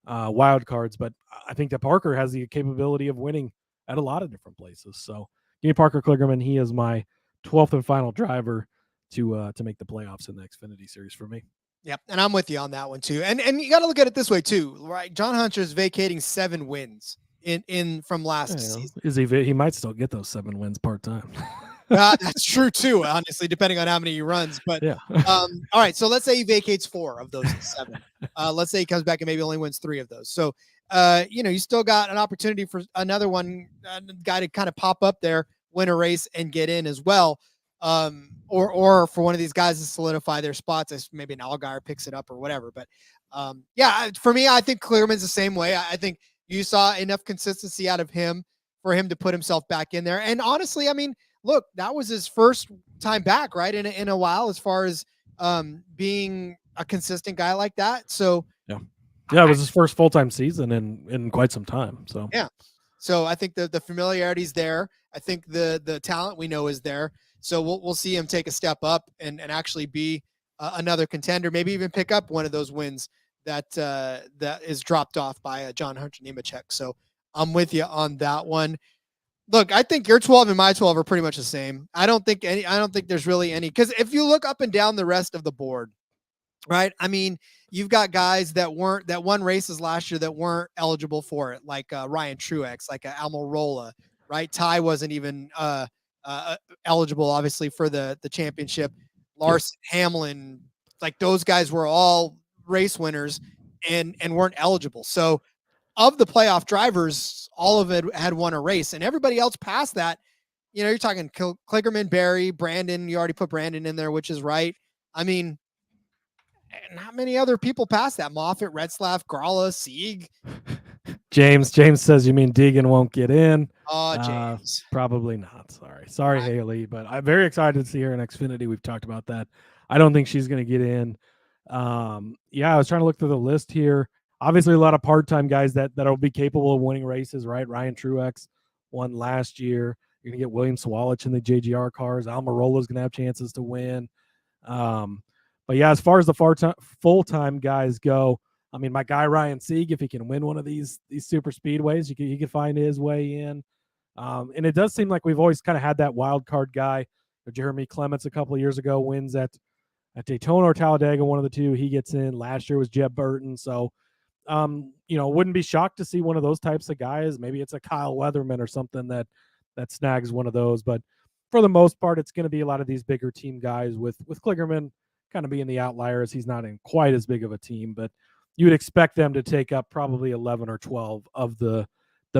wild cards. But I think that Parker has the capability of winning at a lot of different places. So give me Parker Kligerman. He is my 12th and final driver to make the playoffs in the Xfinity Series for me. Yep, and I'm with you on that one too. And you got to look at it this way too, right? John Hunter is vacating 7 wins in from last season. Is he might still get those 7 wins part-time. That's true too, honestly, depending on how many he runs. But yeah. All right, so let's say he vacates 4 of those 7. Let's say he comes back and maybe only wins 3 of those. So you still got an opportunity for another one guy to kind of pop up there, win a race, and get in as well. Or for one of these guys to solidify their spots, as maybe an Allgaier picks it up or whatever. But for me, I think Kligerman's the same way. I think you saw enough consistency out of him for him to put himself back in there. And honestly, I mean, look, that was his first time back, right? In a while, as far as being a consistent guy like that. So yeah, it was his first full-time season in quite some time. So yeah. So I think the familiarity's there. I think the talent we know is there. So we'll see him take a step up and actually be another contender, maybe even pick up one of those wins that is dropped off by John Hunter Nemechek. So I'm with you on that one. Look, I think your 12 and my 12 are pretty much the same. I don't think there's really any, because if you look up and down the rest of the board, right? I mean, you've got guys that won races last year that weren't eligible for it, like Ryan Truex, like Almirola, right? Ty wasn't even eligible, obviously, for the championship. Larson, Hamlin, like those guys were all race winners and weren't eligible. So of the playoff drivers, all of it had won a race, and everybody else past that, you're talking Kligerman, Barry, Brandon. You already put Brandon in there, which is right. I mean, not many other people past that. Moffitt, Retzlaff, Gralla, Sieg. James says, you mean Deegan won't get in? Oh, James. Probably not. Sorry, Haley, but I'm very excited to see her in Xfinity. We've talked about that. I don't think she's going to get in. I was trying to look through the list here. Obviously, a lot of part-time guys that'll be capable of winning races, right? Ryan Truex won last year. You're going to get William Sawalich in the JGR cars. Almirola's going to have chances to win. But yeah, as far as the full-time guys go, I mean, my guy Ryan Sieg, if he can win one of these super speedways, he could find his way in. And it does seem like we've always kind of had that wild card guy. Jeremy Clements a couple of years ago wins at Daytona or Talladega, one of the two. He gets in. Last year was Jeb Burton. So, wouldn't be shocked to see one of those types of guys. Maybe it's a Kyle Weatherman or something that snags one of those. But for the most part, it's going to be a lot of these bigger team guys with Kligerman kind of being the outlier, as he's not in quite as big of a team. But you would expect them to take up probably 11 or 12 of the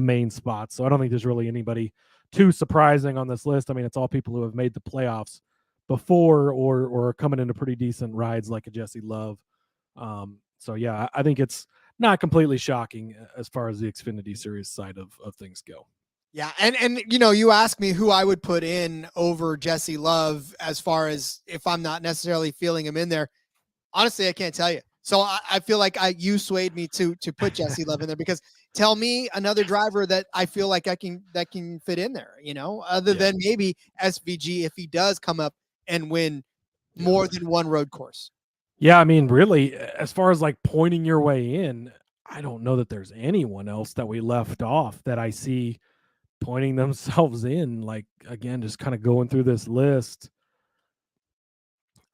main spots. So I don't think there's really anybody too surprising on this list. I mean, it's all people who have made the playoffs before or are coming into pretty decent rides like a Jesse Love. So yeah, I think it's not completely shocking as far as the Xfinity Series side of things go. Yeah, and you ask me who I would put in over Jesse Love as far as if I'm not necessarily feeling him in there. Honestly, I can't tell you. So I feel like you swayed me to put Jesse Love in there, because tell me another driver that I feel like that can fit in there, other than maybe SVG if he does come up and win more than one road course. Yeah, I mean, really, as far as like pointing your way in, I don't know that there's anyone else that we left off that I see pointing themselves in. Like, again, just kind of going through this list.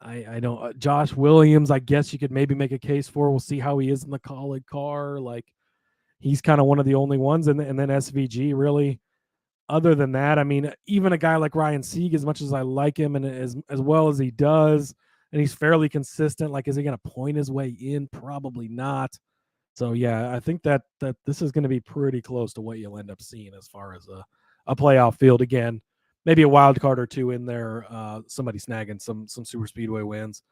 I don't. Josh Williams, I guess you could maybe make a case for. We'll see how he is in the Kaulig car. Like, he's kind of one of the only ones, and then SVG really. Other than that, I mean, even a guy like Ryan Sieg, as much as I like him and as well as he does, and he's fairly consistent, like, is he going to point his way in? Probably not. So yeah, I think that this is going to be pretty close to what you'll end up seeing as far as a playoff field. Again, maybe a wild card or two in there, somebody snagging some super speedway wins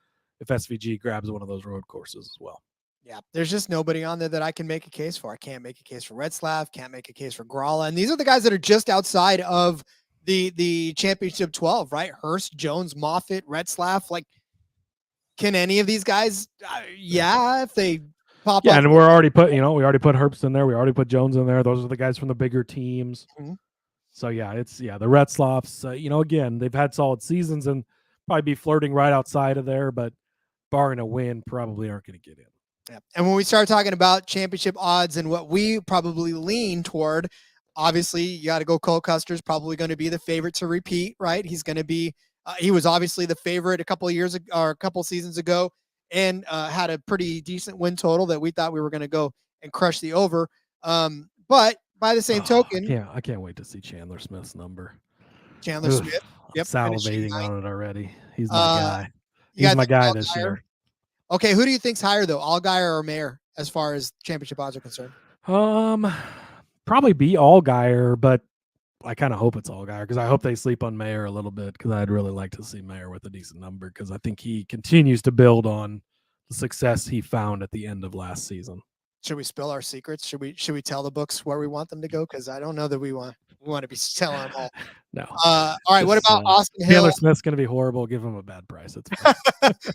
if SVG grabs one of those road courses as well. Yeah, there's just nobody on there that I can make a case for. I can't make a case for Retzlaff, can't make a case for Gralla. And these are the guys that are just outside of the championship 12, right? Hurst, Jones, Moffitt, Retzlaff. Like, can any of these guys? If they pop up. Yeah, and we already put Herbst in there. We already put Jones in there. Those are the guys from the bigger teams. Mm-hmm. So yeah, the Retzlaffs, again, they've had solid seasons and probably be flirting right outside of there, but barring a win, probably aren't going to get in. Yeah. And when we start talking about championship odds and what we probably lean toward, obviously you got to go Cole Custer's probably going to be the favorite to repeat, right? He's going to be, he was obviously the favorite a couple of years ago, or a couple seasons ago, and had a pretty decent win total that we thought we were going to go and crush the over. But by the same token, I can't wait to see Chandler Smith's number. Chandler Smith, I'm salivating on it already. He's my guy. You He's my guy Allgaier this year. Okay, who do you think's higher though, Allgaier or Mayer, as far as championship odds are concerned? Probably be Allgaier, but I kind of hope it's Allgaier because I hope they sleep on Mayer a little bit because I'd really like to see Mayer with a decent number because I think he continues to build on the success he found at the end of last season. Should we spill our secrets? Should we tell the books where we want them to go? Because I don't know that we want to be selling them all. No. All right. What about Austin Hill? Taylor Smith's going to be horrible. Give him a bad price. It's fine.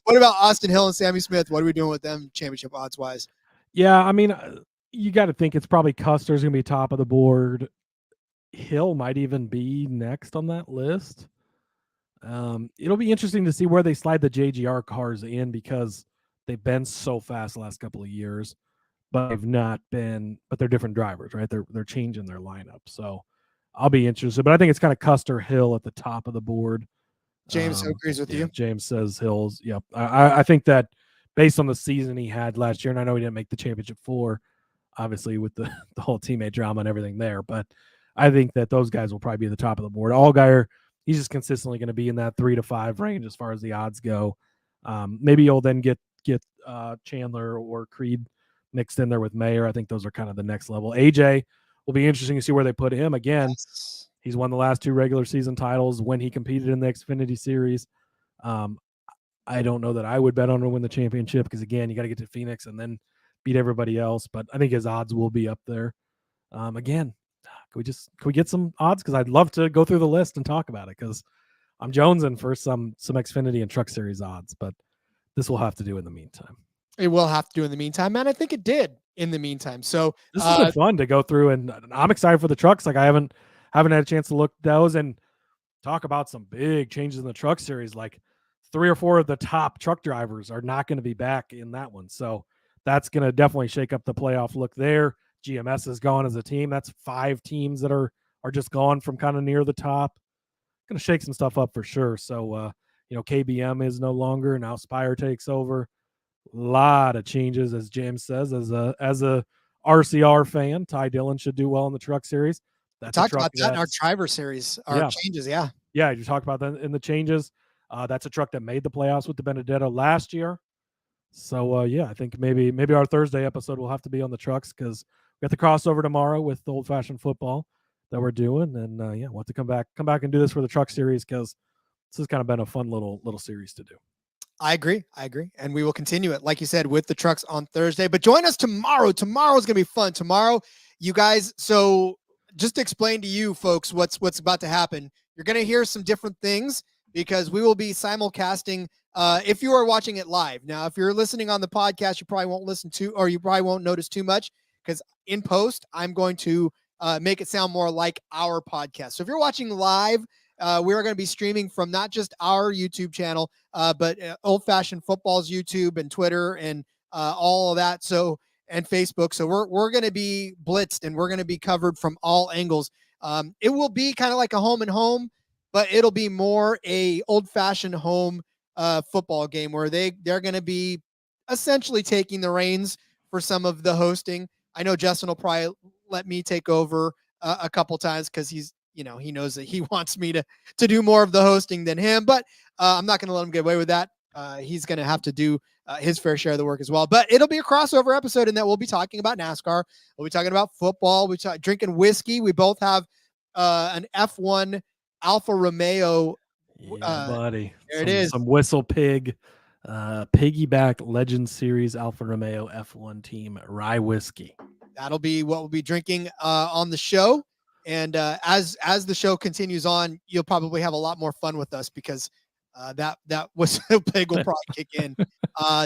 What about Austin Hill and Sammy Smith? What are we doing with them championship odds wise? Yeah, I mean, you got to think it's probably Custer's going to be top of the board. Hill might even be next on that list. It'll be interesting to see where they slide the JGR cars in because they've been so fast the last couple of years, but they've not been. But they're different drivers, right? They're changing their lineup, so I'll be interested. But I think it's kind of Custer Hill at the top of the board. James agrees with you. James says Hill's. Yep. I think that based on the season he had last year, and I know he didn't make the championship four, obviously with the whole teammate drama and everything there, but I think that those guys will probably be at the top of the board. Allgaier, he's just consistently going to be in that 3 to 5 range as far as the odds go. Maybe you'll then get Chandler or Creed mixed in there with Mayer. I think those are kind of the next level. AJ will be interesting to see where they put him. Again, he's won the last 2 regular season titles when he competed in the Xfinity Series. I don't know that I would bet on him to win the championship because, again, you got to get to Phoenix and then beat everybody else. But I think his odds will be up there. Again, can we get some odds? Because I'd love to go through the list and talk about it because I'm jonesing for some Xfinity and Truck Series odds, but this will have to do in the meantime. It will have to do in the meantime, man. I think it did in the meantime. So this has been fun to go through, and I'm excited for the trucks. Like I haven't had a chance to look at those and talk about some big changes in the Truck Series. Like 3 or 4 of the top truck drivers are not going to be back in that one, so that's going to definitely shake up the playoff look there. GMS is gone as a team. That's 5 teams that are just gone from kind of near the top. Going to shake some stuff up for sure. So, KBM is no longer. Now Spire takes over. A lot of changes, as James says, as a RCR fan. Ty Dillon should do well in the Truck Series. Talked about that in our driver series. Changes, yeah. Yeah, you talked about that in the changes. That's a truck that made the playoffs with the Benedetto last year. So, I think maybe our Thursday episode will have to be on the trucks because we got the crossover tomorrow with the old-fashioned football that we're doing. And, we'll have to come back and do this for the Truck Series because this has kind of been a fun little series to do. I agree. And we will continue it, like you said, with the trucks on Thursday. But join us tomorrow. Tomorrow's going to be fun. Tomorrow, you guys, so just to explain to you folks what's about to happen, you're going to hear some different things because we will be simulcasting if you are watching it live. Now, if you're listening on the podcast, you probably won't notice too much because in post, I'm going to make it sound more like our podcast. So if you're watching live, we are going to be streaming from not just our YouTube channel, but Old Fashioned Football's YouTube and Twitter and all of that. So, and Facebook. So we're going to be blitzed and we're going to be covered from all angles. It will be kind of like a home and home, but it'll be more a old fashioned home football game where they're going to be essentially taking the reins for some of the hosting. I know Justin will probably let me take over a couple times because he knows that he wants me to do more of the hosting than him, but I'm not going to let him get away with that. He's going to have to do his fair share of the work as well, but it'll be a crossover episode in that we'll be talking about NASCAR. We'll be talking about football. We'll be drinking whiskey. We both have an F1 Alfa Romeo. Buddy. There it is. Some Whistle Pig, piggyback Legend Series Alfa Romeo F1 team rye whiskey. That'll be what we'll be drinking on the show. And as the show continues on, you'll probably have a lot more fun with us because that Whistle Pig will probably kick in.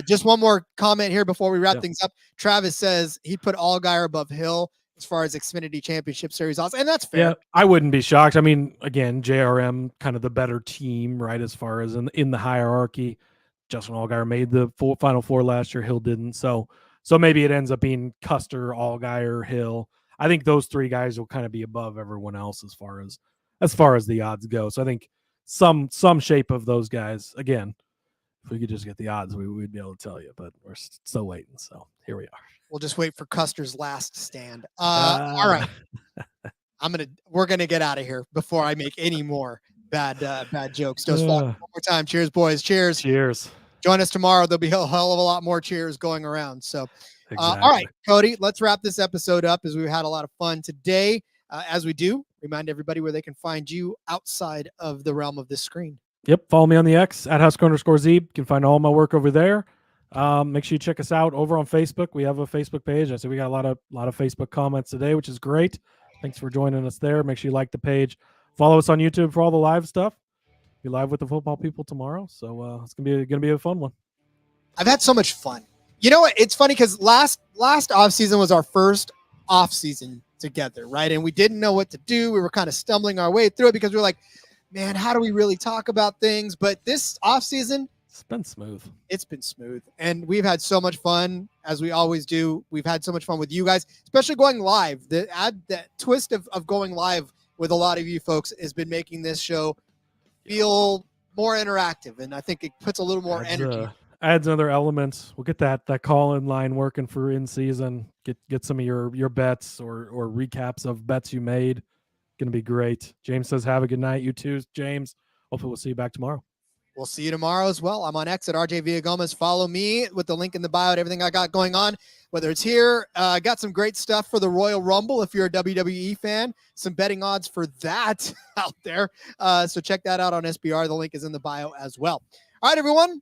Just one more comment here before we wrap things up. Travis says he put Allgaier above Hill as far as Xfinity Championship Series odds, and that's fair. Yeah, I wouldn't be shocked. I mean, again, JRM kind of the better team, right? As far as in the hierarchy, Justin Allgaier made the Final Four last year. Hill didn't. So So maybe it ends up being Custer, Allgaier, Hill. I think those three guys will kind of be above everyone else as far as the odds go. So I think some shape of those guys. Again, if we could just get the odds, we'd be able to tell you, but we're still waiting. So here we are. We'll just wait for Custer's last stand. All right. We're gonna get out of here before I make any more bad jokes. One more time. Cheers, boys. Cheers. Cheers. Join us tomorrow. There'll be a hell of a lot more cheers going around. So, Exactly. All right, Cody, let's wrap this episode up as we've had a lot of fun today. As we do, remind everybody where they can find you outside of the realm of this screen. Yep. Follow me on the X at @Husker_Zeeb. You can find all my work over there. Make sure you check us out over on Facebook. We have a Facebook page. I see we got a lot of Facebook comments today, which is great. Thanks for joining us there. Make sure you like the page. Follow us on YouTube for all the live stuff. Be live with the football people tomorrow. So it's gonna be a fun one. I've had so much fun. You know what? It's funny because last off season was our first off season together, right? And we didn't know what to do. We were kind of stumbling our way through it because we were like, man, how do we really talk about things? But this off season, it's been smooth. It's been smooth. And we've had so much fun, as we always do. We've had so much fun with you guys, especially going live. That twist of going live with a lot of you folks has been making this show feel more interactive. And I think it puts a little more energy. Adds another element. We'll get that call-in line working for in season. Get some of your bets or recaps of bets you made. Gonna be great. James says, have a good night. You too, James. Hopefully we'll see you back tomorrow. We'll see you tomorrow as well. I'm on X at RJ Villagomez. Follow me with the link in the bio to everything I got going on, whether it's here. I got some great stuff for the Royal Rumble. If you're a WWE fan, some betting odds for that out there. So check that out on SBR. The link is in the bio as well. All right, everyone.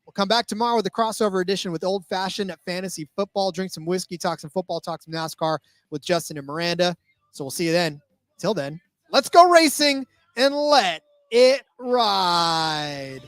We'll come back tomorrow with a crossover edition with Old Fashioned Fantasy Football. Drink some whiskey, talk some football, talk some NASCAR with Justin and Miranda. So we'll see you then. Till then, let's go racing and let it ride.